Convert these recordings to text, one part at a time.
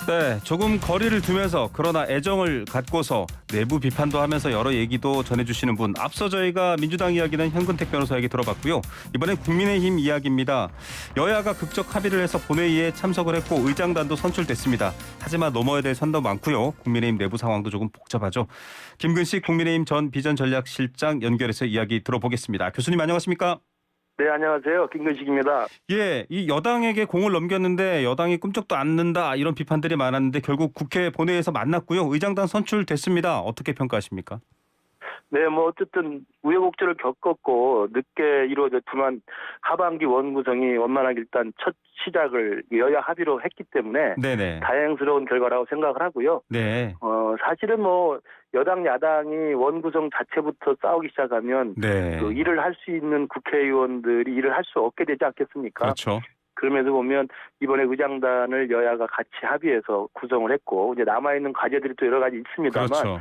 네, 조금 거리를 두면서 그러나 애정을 갖고서 내부 비판도 하면서 여러 얘기도 전해주시는 분. 앞서 저희가 민주당 이야기는 현근택 변호사에게 들어봤고요. 이번엔 국민의힘 이야기입니다. 여야가 극적 합의를 해서 본회의에 참석을 했고 의장단도 선출됐습니다. 하지만 넘어야 될 산도 많고요. 국민의힘 내부 상황도 조금 복잡하죠. 김근식 국민의힘 전 비전전략실장 연결해서 이야기 들어보겠습니다. 교수님 안녕하십니까? 네, 안녕하세요. 김근식입니다. 예, 이 여당에게 공을 넘겼는데 여당이 꿈쩍도 않는다 이런 비판들이 많았는데 결국 국회 본회의에서 만났고요. 의장단 선출됐습니다. 어떻게 평가하십니까? 네, 어쨌든 우여곡절을 겪었고 늦게 이루어졌지만 하반기 원구성이 원만하게 일단 첫 시작을 여야 합의로 했기 때문에 네네. 다행스러운 결과라고 생각을 하고요. 네. 사실은 여당 야당이 원구성 자체부터 싸우기 시작하면 네. 그 일을 할 수 있는 국회의원들이 일을 할 수 없게 되지 않겠습니까? 그렇죠. 그러면서 보면 이번에 의장단을 여야가 같이 합의해서 구성을 했고 이제 남아있는 과제들이 또 여러 가지 있습니다만 그렇죠.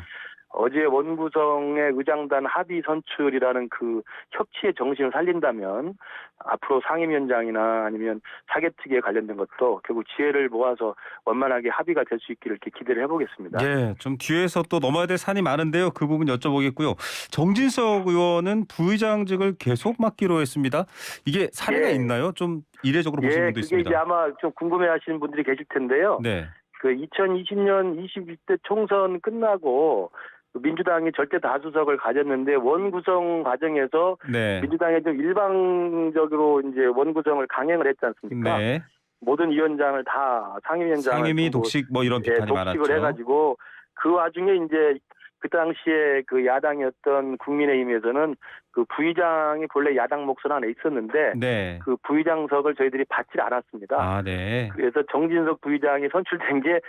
어제 원구성의 의장단 합의 선출이라는 그 협치의 정신을 살린다면 앞으로 상임위원장이나 아니면 사개특위에 관련된 것도 결국 지혜를 모아서 원만하게 합의가 될 수 있기를 이렇게 기대를 해보겠습니다. 예, 좀 뒤에서 또 넘어야 될 산이 많은데요. 그 부분 여쭤보겠고요. 정진석 의원은 부의장직을 계속 맡기로 했습니다. 이게 사례가 예. 있나요? 좀 이례적으로 보시는 분도 그게 있습니다. 이제 아마 좀 궁금해하시는 분들이 계실 텐데요. 네. 그 2020년 21대 총선 끝나고 민주당이 절대 다수석을 가졌는데 원구성 과정에서 네. 민주당이 좀 일방적으로 이제 원구성을 강행을 했지 않습니까? 네. 모든 위원장을 다 상임위원장을 상임위 독식 뭐 이런 비판이 많았죠. 독식을 해가지고 그 와중에 이제 그 당시에 그 야당이었던 국민의힘에서는 그 부의장이 본래 야당 몫은 안에 있었는데 네. 그 부의장석을 저희들이 받지 않았습니다. 아, 네. 그래서 정진석 부의장이 선출된 게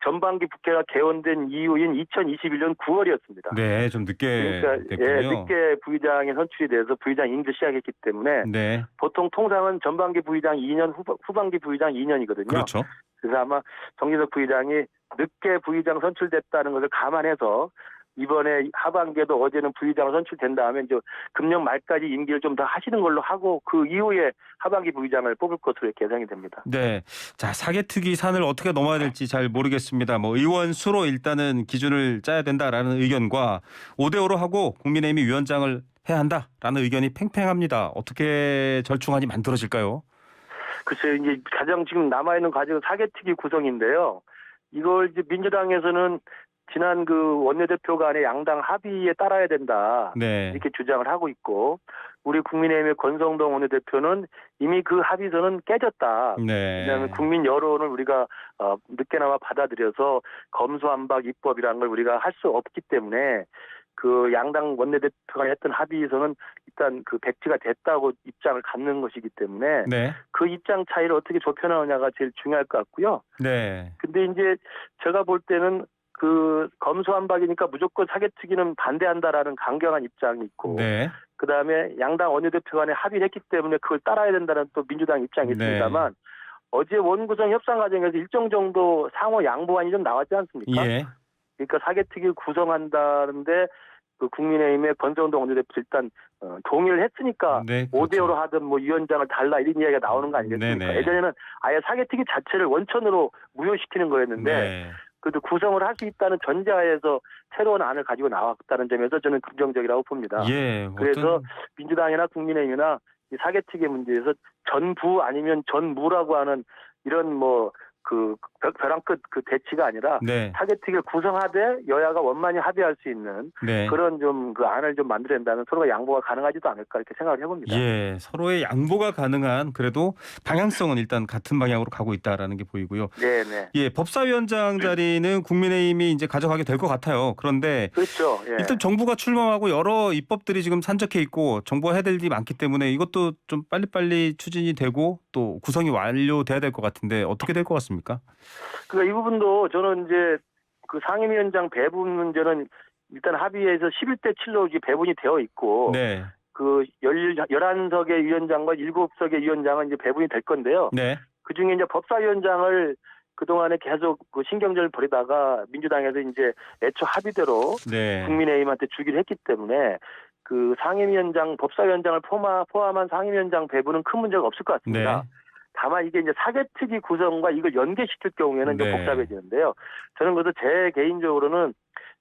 전반기 국회가 개원된 이후인 2021년 9월이었습니다. 네, 좀 늦게 됐군요. 늦게 부의장이 선출이 돼서 부의장 임기를 시작했기 때문에 네. 보통 통상은 전반기 부의장 2년, 후반기 부의장 2년이거든요. 그렇죠. 그래서 아마 정진석 부의장이 늦게 부의장 선출됐다는 것을 감안해서 이번에 하반기에도 어제는 부의장을 선출된 다음에 이제 금년 말까지 임기를 좀 더 하시는 걸로 하고 그 이후에 하반기 부의장을 뽑을 것으로 예상이 됩니다. 네. 자, 사개특위 산을 어떻게 넘어야 될지 잘 모르겠습니다. 의원 수로 일단은 기준을 짜야 된다라는 의견과 5대5로 하고 국민의힘이 위원장을 해야 한다라는 의견이 팽팽합니다. 어떻게 절충안이 만들어질까요? 글쎄요, 이제 가장 지금 남아있는 과제는 사개특위 구성인데요. 이걸 이제 민주당에서는 지난 그 원내대표 간의 양당 합의에 따라야 된다. 네. 이렇게 주장을 하고 있고, 우리 국민의힘의 권성동 원내대표는 이미 그 합의서는 깨졌다. 네. 왜냐하면 국민 여론을 우리가 늦게나마 받아들여서 검수완박 입법이라는 걸 우리가 할 수 없기 때문에 그 양당 원내대표가 했던 합의서는 일단 그 백지가 됐다고 입장을 갖는 것이기 때문에 네. 그 입장 차이를 어떻게 좁혀나오냐가 제일 중요할 것 같고요. 네. 근데 이제 제가 볼 때는 그 검수완박이니까 무조건 사개특위는 반대한다라는 강경한 입장이 있고 네. 그다음에 양당 원내대표 간에 합의를 했기 때문에 그걸 따라야 된다는 또 민주당 입장이 있습니다만 어제 원구성 협상 과정에서 일정 정도 상호 양보안이 좀 나왔지 않습니까? 예. 그러니까 사개특위를 구성한다는데 그 국민의힘의 권성동 원내대표 일단 동의를 했으니까 네, 그렇죠. 5대5로 하든 위원장을 달라 이런 이야기가 나오는 거 아니겠습니까? 네네. 예전에는 아예 사개특위 자체를 원천으로 무효시키는 거였는데 네. 그래도 구성을 할 수 있다는 전제하에서 새로운 안을 가지고 나왔다는 점에서 저는 긍정적이라고 봅니다. 예. 그래서 민주당이나 국민의힘이나 이 사개특위 문제에서 전부 아니면 전무라고 하는 이런 그 벼랑 끝 그 대치가 아니라 네. 사개특위를 구성하되 여야가 원만히 합의할 수 있는 네. 그런 좀 그 안을 좀 만들어낸다면 서로가 양보가 가능하지도 않을까 이렇게 생각을 해봅니다. 예, 서로의 양보가 가능한 그래도 방향성은 일단 같은 방향으로 가고 있다라는 게 보이고요. 네네. 예, 법사위원장 자리는 국민의힘이 이제 가져가게 될 것 같아요. 그런데 그렇죠. 예. 일단 정부가 출범하고 여러 입법들이 지금 산적해 있고 정부가 해야 될 일이 많기 때문에 이것도 좀 빨리빨리 추진이 되고 또 구성이 완료돼야 될 것 같은데 어떻게 될 것 같습니까? 그러니까 이 부분도 저는 이제 그 상임위원장 배분 문제는 일단 합의해서 11대 7로 이제 배분이 되어 있고 네. 그 11석의 위원장과 7석의 위원장은 이제 배분이 될 건데요. 네. 그중에 이제 법사위원장을 그동안에 계속 그 신경전을 벌이다가 민주당에서 이제 애초 합의대로 네. 국민의힘한테 주기로 했기 때문에 그 상임위원장, 법사위원장을 포함한 상임위원장 배분은 큰 문제가 없을 것 같습니다. 네. 다만 이게 이제 사개특위 구성과 이걸 연계시킬 경우에는 좀 네. 복잡해지는데요. 저는 그래서 제 개인적으로는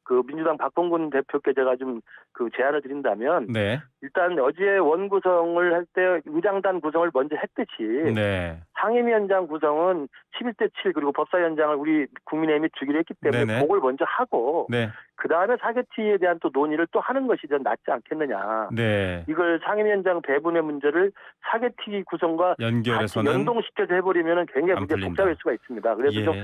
그 민주당 박범근 대표께 제가 좀 그 제안을 드린다면 네. 일단 어제 원구성을 할 때 의장단 구성을 먼저 했듯이 네. 상임위원장 구성은 11대7 그리고 법사위원장을 우리 국민의힘이 주기로 했기 때문에 네네. 복을 먼저 하고 네. 그다음에 사개특위에 대한 또 논의를 또 하는 것이 좀 낫지 않겠느냐. 네. 이걸 상임위원장 배분의 문제를 사개특위 구성과 같이 연결해서는 연동시켜서 해버리면 굉장히 안 문제가 풀린다. 복잡할 수가 있습니다. 그래서 예. 좀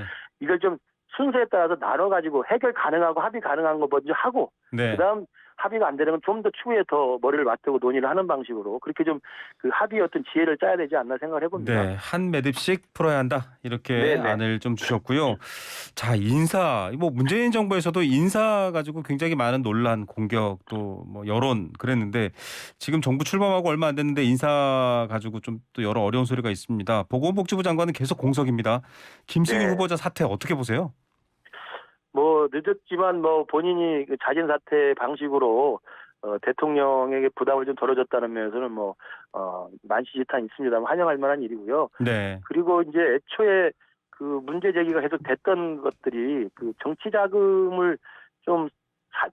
이걸 좀 순서에 따라서 나눠가지고 해결 가능하고 합의 가능한 거 먼저 하고 네. 그다음 합의가 안 되는 건 좀 더 추후에 더 머리를 맞대고 논의를 하는 방식으로 그렇게 좀 그 합의 어떤 지혜를 짜야 되지 않나 생각을 해봅니다. 네, 한 매듭씩 풀어야 한다 이렇게 네네. 안을 좀 주셨고요. 자, 인사 뭐 문재인 정부에서도 인사 가지고 굉장히 많은 논란, 공격 또 뭐 여론 그랬는데 지금 정부 출범하고 얼마 안 됐는데 인사 가지고 좀 또 여러 어려운 소리가 있습니다. 보건복지부 장관은 계속 공석입니다. 김승희 네. 후보자 사퇴 어떻게 보세요? 뭐 늦었지만 뭐 본인이 그 자진 사퇴 방식으로 대통령에게 부담을 좀 덜어줬다는 면에서는 뭐 만시지탄 있습니다만 환영할 만한 일이고요. 네, 그리고 이제 애초에 그 문제 제기가 계속 됐던 것들이 그 정치 자금을 좀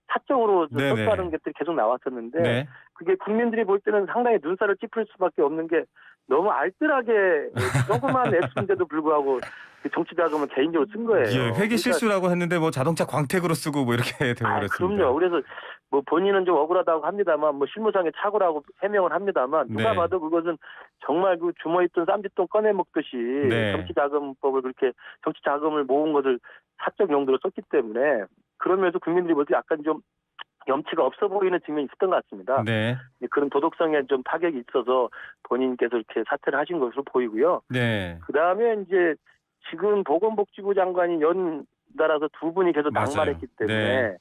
사적으로 네네. 썼다는 것들이 계속 나왔었는데 네, 그게 국민들이 볼 때는 상당히 눈살을 찌푸릴 수밖에 없는 게 너무 알뜰하게 조그만 액수인데도 불구하고 그 정치 자금을 개인적으로 쓴 거예요. 예, 회계 실수라고 했는데 뭐 자동차 광택으로 쓰고 뭐 이렇게 되어버렸습니다. 그럼요. 그래서 뭐 본인은 좀 억울하다고 합니다만 뭐 실무상의 착오라고 해명을 합니다만 누가 네. 봐도 그것은 정말 그 주머니 있던 쌈짓돈 꺼내 먹듯이 네. 정치자금법을 그렇게 정치자금을 모은 것을 사적 용도로 썼기 때문에 그러면서 국민들이 볼 때 약간 좀 염치가 없어 보이는 측면이 있었던 것 같습니다. 네, 그런 도덕성에 좀 타격이 있어서 본인께서 이렇게 사퇴를 하신 것으로 보이고요. 네, 그다음에 이제 지금 보건복지부 장관이 연달아서 두 분이 계속 맞아요. 낙마했기 때문에 네.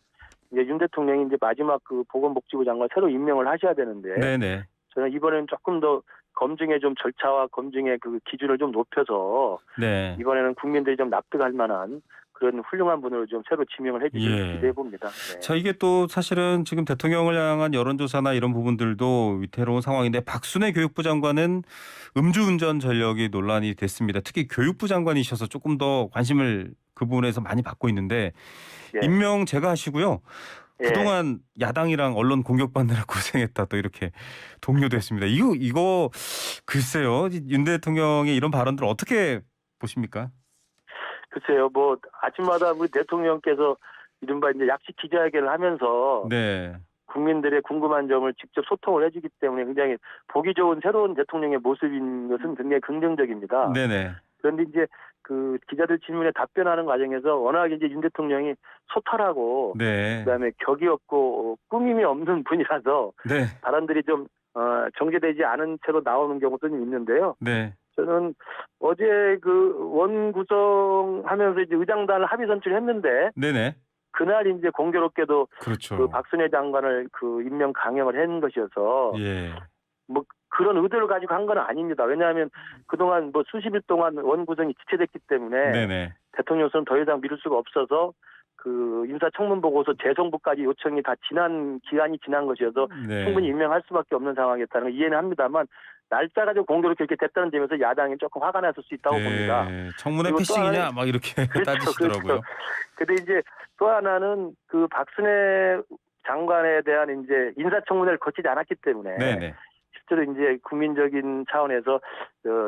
이제 윤 대통령이 이제 마지막 그 보건복지부 장관 새로 임명을 하셔야 되는데 네, 네, 저는 이번에는 조금 더 검증의 좀 절차와 검증의 그 기준을 좀 높여서 네. 이번에는 국민들이 좀 납득할 만한 그런 훌륭한 분으로 좀 새로 지명을 해주길 예. 기대해 봅니다. 네. 자, 이게 또 사실은 지금 대통령을 향한 여론조사나 이런 부분들도 위태로운 상황인데 박순애 교육부 장관은 음주운전 전력이 논란이 됐습니다. 특히 교육부 장관이셔서 조금 더 관심을 그 부분에서 많이 받고 있는데 예. 임명 제가 하시고요. 예. 그동안 야당이랑 언론 공격받느라 고생했다 또 이렇게 동료도 했습니다. 이거 글쎄요. 윤 대통령의 이런 발언들 어떻게 보십니까? 글쎄요, 뭐 아침마다 우리 대통령께서 이른바 이제 약식 기자회견을 하면서 네. 국민들의 궁금한 점을 직접 소통을 해주기 때문에 굉장히 보기 좋은 새로운 대통령의 모습인 것은 굉장히 긍정적입니다. 네네. 그런데 이제 그 기자들 질문에 답변하는 과정에서 워낙 이제 윤 대통령이 소탈하고 네. 그다음에 격이 없고 꾸밈이 없는 분이라서 네. 발언들이 좀 정제되지 않은 채로 나오는 경우도 좀 있는데요. 네. 저는 어제 그 원 구성하면서 이제 의장단을 합의 선출했는데 네네. 그날 이제 공교롭게도 그렇죠. 그 박순애 장관을 그 임명 강행을 한 것이어서 예. 뭐 그런 의도를 가지고 한 건 아닙니다. 왜냐하면 그동안 뭐 수십 일 동안 원 구성이 지체됐기 때문에 네네. 대통령선은 더 이상 미룰 수가 없어서 그 인사청문 보고서 재송부까지 요청이 다 기한이 지난 것이어서 네. 충분히 임명할 수밖에 없는 상황이었다는 걸 이해는 합니다만 날짜가 좀 공교롭게 이렇게 됐다는 점에서 야당이 조금 화가 났을 수 있다고 봅니다. 청문회 그리고 또 패싱이냐 하나는- 막 이렇게 그렇죠, 따지시더라고요. 근데 이제 또 하나는 그 박순애 장관에 대한 이제 인사청문회를 거치지 않았기 때문에 네네. 실제로 이제 국민적인 차원에서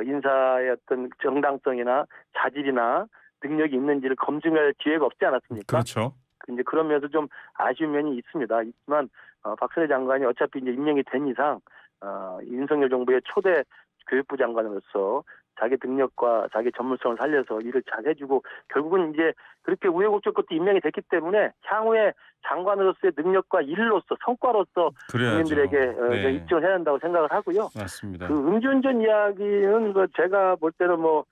인사의 어떤 정당성이나 자질이나 능력이 있는지를 검증할 기회가 없지 않았습니까? 그렇죠. 이제 그런 면에서 좀 아쉬운 면이 있습니다. 있지만 박순애 장관이 어차피 이제 임명이 된 이상 윤석열 정부의 초대 교육부 장관으로서 자기 능력과 자기 전문성을 살려서 일을 잘 해주고 결국은 이제 그렇게 우여곡절 끝에 임명이 됐기 때문에 향후에 장관으로서의 능력과 일로서 성과로서 그래야죠. 국민들에게 네. 입증을 해야 한다고 생각을 하고요. 맞습니다. 그 음주운전 이야기는 그 제가 볼 때는 뭐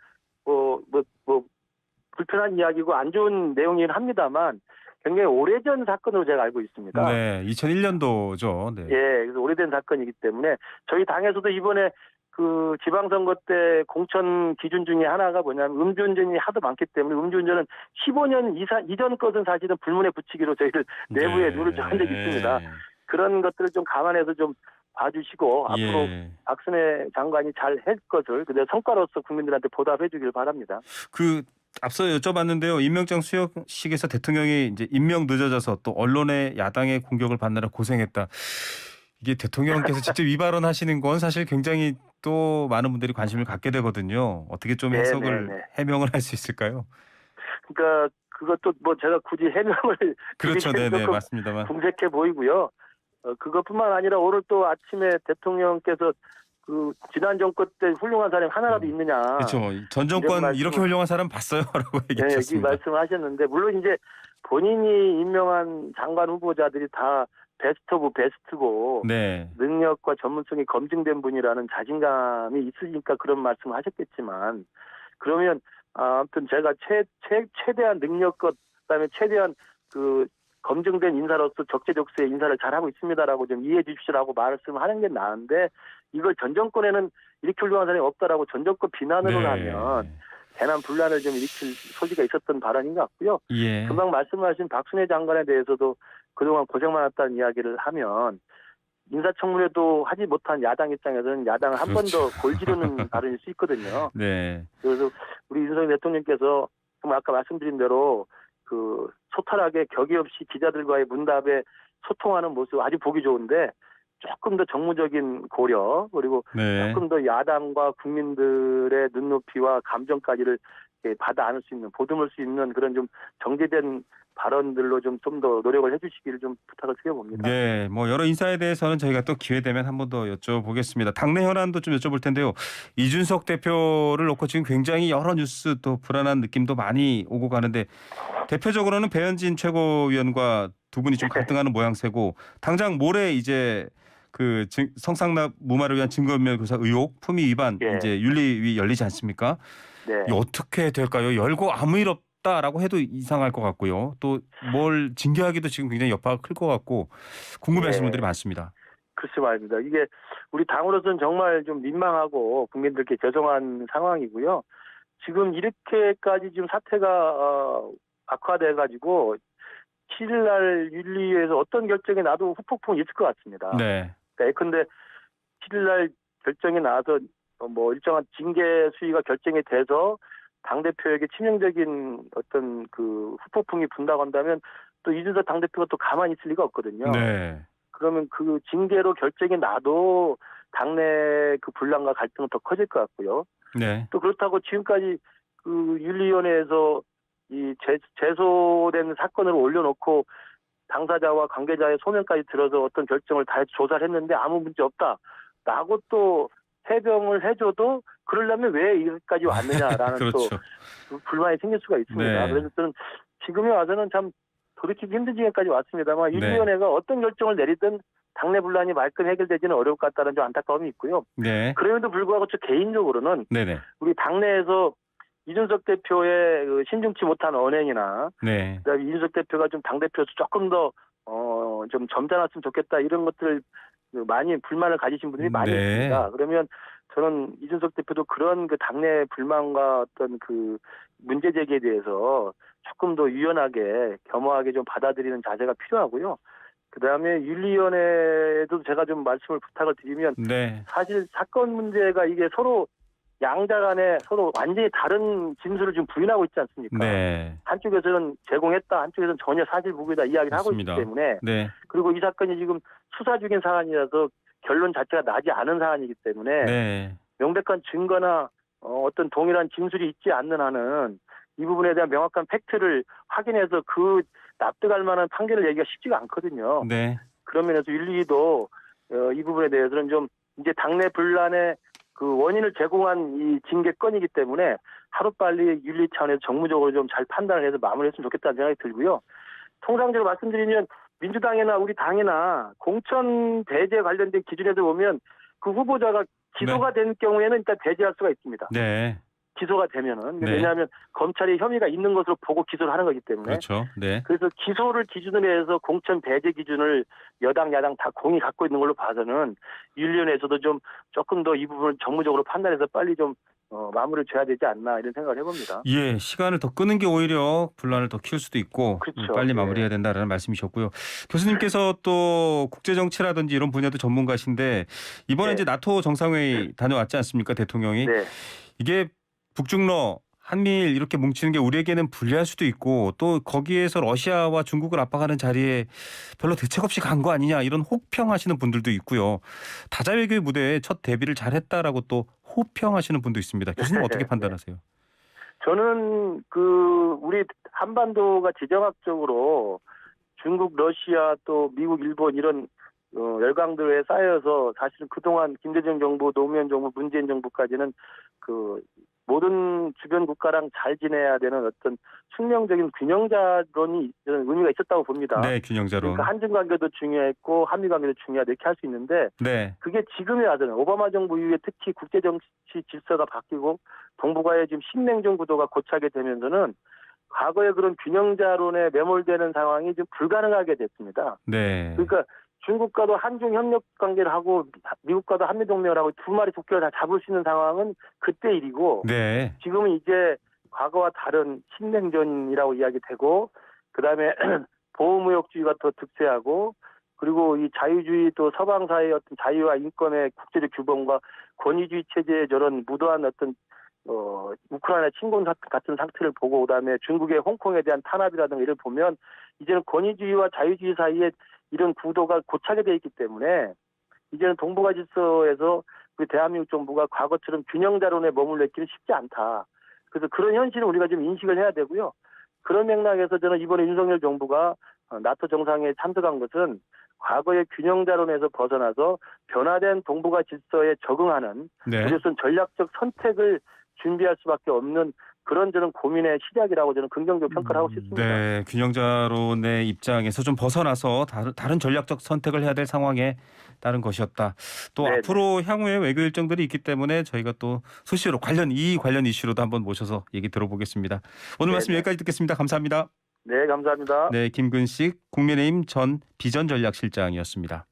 불편한 이야기고 안 좋은 내용이긴 합니다만 굉장히 오래전 사건으로 제가 알고 있습니다. 네, 2001년도죠. 네. 예, 그래서 오래된 사건이기 때문에 저희 당에서도 이번에 그 지방선거 때 공천 기준 중에 하나가 뭐냐면 음주운전이 하도 많기 때문에 음주운전은 15년 이전 것은 사실은 불문에 붙이기로 저희들 내부에 네. 누를 적은 적이 있습니다. 그런 것들을 좀 감안해서 좀 봐주시고 앞으로 예. 박순애 장관이 잘 할 것을 그대 성과로서 국민들한테 보답해 주길 바랍니다. 그 앞서 여쭤봤는데요. 임명장 수여식에서 대통령이 이제 임명 늦어져서 또 언론의 야당의 공격을 받느라 고생했다. 이게 대통령께서 직접 이 발언하시는 건 사실 굉장히 또 많은 분들이 관심을 갖게 되거든요. 어떻게 좀 해석을 네네네. 해명을 할 수 있을까요? 그러니까 그것도 뭐 제가 굳이 해명을 그렇죠. 드리기는 네네 조금 맞습니다만. 궁색해 보이고요. 그것뿐만 아니라 오늘 또 아침에 대통령께서 그 지난 정권 때 훌륭한 사람이 하나라도 있느냐 그렇죠. 전 이런 정권 이렇게 말씀을 훌륭한 사람 봤어요라고 이 얘기하셨습니다. 말씀을 하셨는데 물론 이제 본인이 임명한 장관 후보자들이 다 베스트 오브 베스트고 네. 능력과 전문성이 검증된 분이라는 자신감이 있으니까 그런 말씀을 하셨겠지만 그러면 아무튼 제가 최대한 능력과 그다음에 최대한 그 검증된 인사로서 적재적소에 인사를 잘하고 있습니다라고 좀 이해해 주십시오라고 말씀하는 게 나은데 이걸 전 정권에는 이렇게 훌륭한 사람이 없다라고 전 정권 비난으로 하면 대남 분란을 좀 일으킬 소지가 있었던 발언인 것 같고요. 예. 금방 말씀하신 박순애 장관에 대해서도 그동안 고생 많았다는 이야기를 하면 인사청문회도 하지 못한 야당 입장에서는 야당을 한 번 더 그렇죠. 골지르는 발언일 수 있거든요. 네. 그래서 우리 윤석열 대통령께서 정말 아까 말씀드린 대로 그 소탈하게 격의 없이 기자들과의 문답에 소통하는 모습 아주 보기 좋은데 조금 더 정무적인 고려 그리고 네. 조금 더 야당과 국민들의 눈높이와 감정까지를 받아 안을 수 있는 보듬을 수 있는 그런 좀 정제된 발언들로 좀 더 노력을 해주시기를 좀 부탁을 드려봅니다. 네, 뭐 여러 인사에 대해서는 저희가 또 기회 되면 한 번 더 여쭤보겠습니다. 당내 현안도 좀 여쭤볼 텐데요. 이준석 대표를 놓고 지금 굉장히 여러 뉴스 또 불안한 느낌도 많이 오고 가는데 대표적으로는 배현진 최고위원과 두 분이 좀 갈등하는 모양새고 당장 모레 이제 그 성상납 무마를 위한 증거인멸교사 의혹 품위 위반 예. 이제 윤리위 열리지 않습니까? 네. 이게 어떻게 될까요? 열고 아무 일 없다라고 해도 이상할 것 같고요. 또 뭘 징계하기도 지금 굉장히 여파가 클 것 같고 궁금해하시는 분들이 많습니다. 글쎄 말입니다. 이게 우리 당으로서는 정말 좀 민망하고 국민들께 죄송한 상황이고요. 지금 이렇게까지 지금 사태가 악화돼 가지고 7일 날 윤리위에서 어떤 결정이 나도 후폭풍이 있을 것 같습니다. 네. 그러니까 예컨대 7일 날 결정이 나서 뭐 일정한 징계 수위가 결정이 돼서 당대표에게 치명적인 어떤 그 후폭풍이 분다고 한다면 또 이준석 당대표가 또 가만히 있을 리가 없거든요. 네. 그러면 그 징계로 결정이 나도 당내 그 분란과 갈등은 더 커질 것 같고요. 네. 또 그렇다고 지금까지 그 윤리위원회에서 이 제소된 사건을 올려놓고 당사자와 관계자의 소명까지 들어서 어떤 결정을 다 조사를 했는데 아무 문제 없다라고 또 해명을 해줘도 그러려면 왜 여기까지 왔느냐라는 그렇죠. 또 불만이 생길 수가 있습니다. 네. 그래서 저는 지금에 와서는 참 돌이키기 힘든 지경까지 왔습니다만 윤리위원회가 어떤 결정을 내리든 당내 분란이 말끔 해결되지는 어려울 것 같다는 좀 안타까움이 있고요. 네. 그럼에도 불구하고 저 개인적으로는 네네. 우리 당내에서 이준석 대표의 그 신중치 못한 언행이나 네. 그다음에 이준석 대표가 좀 당대표에서 조금 더 좀 점잖았으면 좋겠다 이런 것들 많이 불만을 가지신 분들이 많이 네. 있습니다. 그러면 저는 이준석 대표도 그런 그 당내 불만과 어떤 그 문제 제기에 대해서 조금 더 유연하게 겸허하게 좀 받아들이는 자세가 필요하고요. 그다음에 윤리위원회에도 제가 좀 말씀을 부탁을 드리면 네. 사실 사건 문제가 이게 서로 양자 간에 서로 완전히 다른 진술을 지금 부인하고 있지 않습니까? 네. 한쪽에서는 제공했다, 한쪽에서는 전혀 사실 무근이다 이야기를 하고 있기 맞습니다. 때문에 네. 그리고 이 사건이 지금 수사 중인 사안이라서 결론 자체가 나지 않은 사안이기 때문에 네. 명백한 증거나 어떤 동일한 진술이 있지 않는 한은 이 부분에 대한 명확한 팩트를 확인해서 그 납득할 만한 판결을 내기가 쉽지가 않거든요. 네. 그런 면에서 윤리위도 이 부분에 대해서는 좀 이제 당내 분란의 그 원인을 제공한 이 징계건이기 때문에 하루빨리 윤리 차원에서 정무적으로 좀 잘 판단을 해서 마무리했으면 좋겠다는 생각이 들고요. 통상적으로 말씀드리면 민주당이나 우리 당이나 공천 배제 관련된 기준에서 보면 그 후보자가 기소가 된 경우에는 일단 배제할 수가 있습니다. 네. 기소가 되면은 네. 왜냐하면 검찰이 혐의가 있는 것으로 보고 기소를 하는 거기 때문에 그렇죠. 네. 그래서 기소를 기준으로 해서 공천 배제 기준을 여당 야당 다 공이 갖고 있는 걸로 봐서는 윤리위원회에서도 좀 조금 더 이 부분을 정무적으로 판단해서 빨리 좀 마무리를 줘야 되지 않나 이런 생각을 해봅니다. 예, 시간을 더 끄는 게 오히려 분란을 더 키울 수도 있고 그렇죠. 빨리 예. 마무리해야 된다라는 말씀이셨고요. 교수님께서 또 국제 정치라든지 이런 분야도 전문가신데 이번에 네. 이제 나토 정상회의 다녀왔지 않습니까, 대통령이? 네. 이게 북중러 한미일 이렇게 뭉치는 게 우리에게는 불리할 수도 있고 또 거기에서 러시아와 중국을 압박하는 자리에 별로 대책 없이 간 거 아니냐 이런 혹평하시는 분들도 있고요. 다자 외교의 무대에 첫 데뷔를 잘했다라고 또 호평하시는 분도 있습니다. 교수님 어떻게 판단하세요? 저는 우리 한반도가 지정학적으로 중국, 러시아 또 미국, 일본 이런 열강들에 쌓여서 사실은 그동안 김대중 정부, 노무현 정부, 문재인 정부까지는 모든 주변 국가랑 잘 지내야 되는 어떤 숙명적인 균형자론이 이런 의미가 있었다고 봅니다. 네, 균형자론. 그러니까 한중 관계도 중요했고 한미 관계도 중요하다 이렇게 할 수 있는데 네. 그게 지금에 와서는 오바마 정부 이후에 특히 국제 정치 질서가 바뀌고 동북아의 지금 신냉전 구도가 고착이 되면서는 과거의 그런 균형자론에 매몰되는 상황이 좀 불가능하게 됐습니다. 네. 그러니까 중국과도 한중 협력 관계를 하고 미국과도 한미 동맹을 하고 두 마리 토끼를 다 잡을 수 있는 상황은 그때 일이고 네. 지금은 이제 과거와 다른 신냉전이라고 이야기되고 그다음에 보호무역주의가 더 득세하고 그리고 이 자유주의 또 서방 사회의 어떤 자유와 인권의 국제적 규범과 권위주의 체제의 저런 무도한 어떤 우크라이나 침공 같은 상태를 보고 그다음에 중국의 홍콩에 대한 탄압이라든가 이를 보면 이제는 권위주의와 자유주의 사이에 이런 구도가 고착이 되어 있기 때문에 이제는 동북아 질서에서 우리 대한민국 정부가 과거처럼 균형자론에 머물러 있기는 쉽지 않다. 그래서 그런 현실을 우리가 좀 인식을 해야 되고요. 그런 맥락에서 저는 이번에 윤석열 정부가 나토 정상회의에 참석한 것은 과거의 균형자론에서 벗어나서 변화된 동북아 질서에 적응하는 네. 우리로서는 전략적 선택을 준비할 수밖에 없는 그런 저는 고민의 시작이라고 저는 긍정적으로 평가를 하고 싶습니다. 네, 균형자론의 입장에서 좀 벗어나서 다른 전략적 선택을 해야 될 상황에 따른 것이었다. 또 네네. 앞으로 향후에 외교 일정들이 있기 때문에 저희가 또 수시로 관련 이슈로도 한번 모셔서 얘기 들어보겠습니다. 오늘 말씀 네네. 여기까지 듣겠습니다. 감사합니다. 네, 감사합니다. 네, 김근식 국민의힘 전 비전전략실장이었습니다.